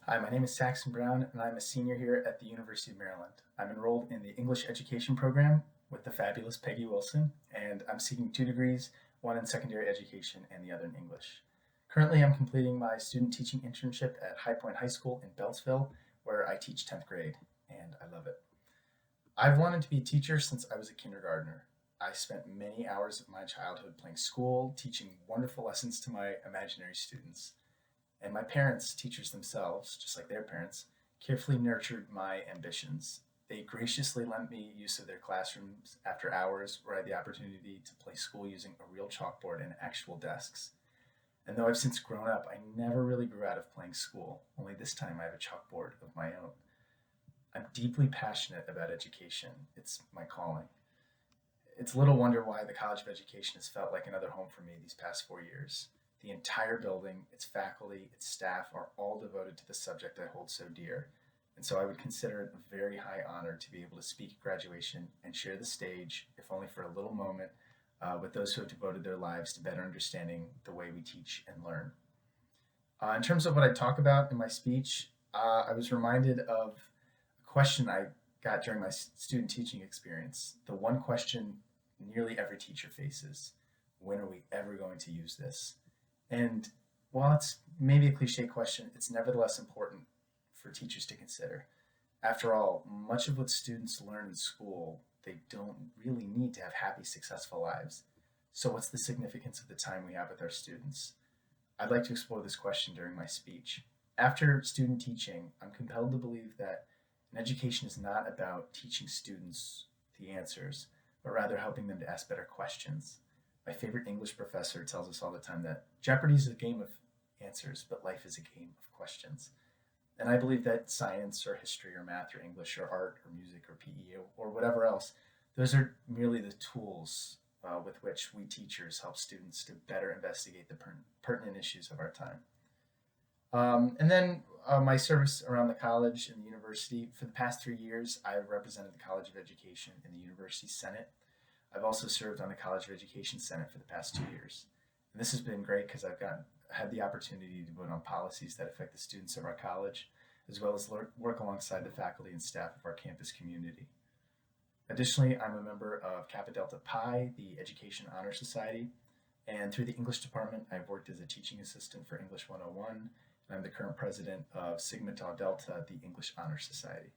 Hi, my name is Saxon Brown, and I'm a senior here at the University of Maryland. I'm enrolled in the English Education program with the fabulous Peggy Wilson, and I'm seeking 2 degrees, one in secondary education and the other in English. Currently, I'm completing my student teaching internship at High Point High School in Beltsville, where I teach 10th grade, and I love it. I've wanted to be a teacher since I was a kindergartner. I spent many hours of my childhood playing school, teaching wonderful lessons to my imaginary students. And my parents, teachers themselves, just like their parents, carefully nurtured my ambitions. They graciously lent me use of their classrooms after hours where I had the opportunity to play school using a real chalkboard and actual desks. And though I've since grown up, I never really grew out of playing school, only this time I have a chalkboard of my own. I'm deeply passionate about education. It's my calling. It's little wonder why the College of Education has felt like another home for me these past 4 years. The entire building, its faculty, its staff are all devoted to the subject I hold so dear. And so I would consider it a very high honor to be able to speak at graduation and share the stage, if only for a little moment, with those who have devoted their lives to better understanding the way we teach and learn. In terms of what I talk about in my speech, I was reminded of a question I got during my student teaching experience. The one question nearly every teacher faces: when are we ever going to use this? And while it's maybe a cliche question, it's nevertheless important for teachers to consider. After all, much of what students learn in school, they don't really need to have happy, successful lives. So, what's the significance of the time we have with our students? I'd like to explore this question during my speech. After student teaching, I'm compelled to believe that an education is not about teaching students the answers, but rather helping them to ask better questions. My favorite English professor tells us all the time that Jeopardy is a game of answers, but life is a game of questions. And I believe that science or history or math or English or art or music or PE or whatever else, those are merely the tools with which we teachers help students to better investigate the pertinent issues of our time. And then my service around the college and the university. For the past 3 years, I've represented the College of Education in the University Senate. I've also served on the College of Education Senate for the past 2 years. And this has been great because had the opportunity to vote on policies that affect the students of our college, as well as work alongside the faculty and staff of our campus community. Additionally, I'm a member of Kappa Delta Pi, the Education Honor Society, and through the English department, I've worked as a teaching assistant for English 101, and I'm the current president of Sigma Tau Delta, the English Honor Society.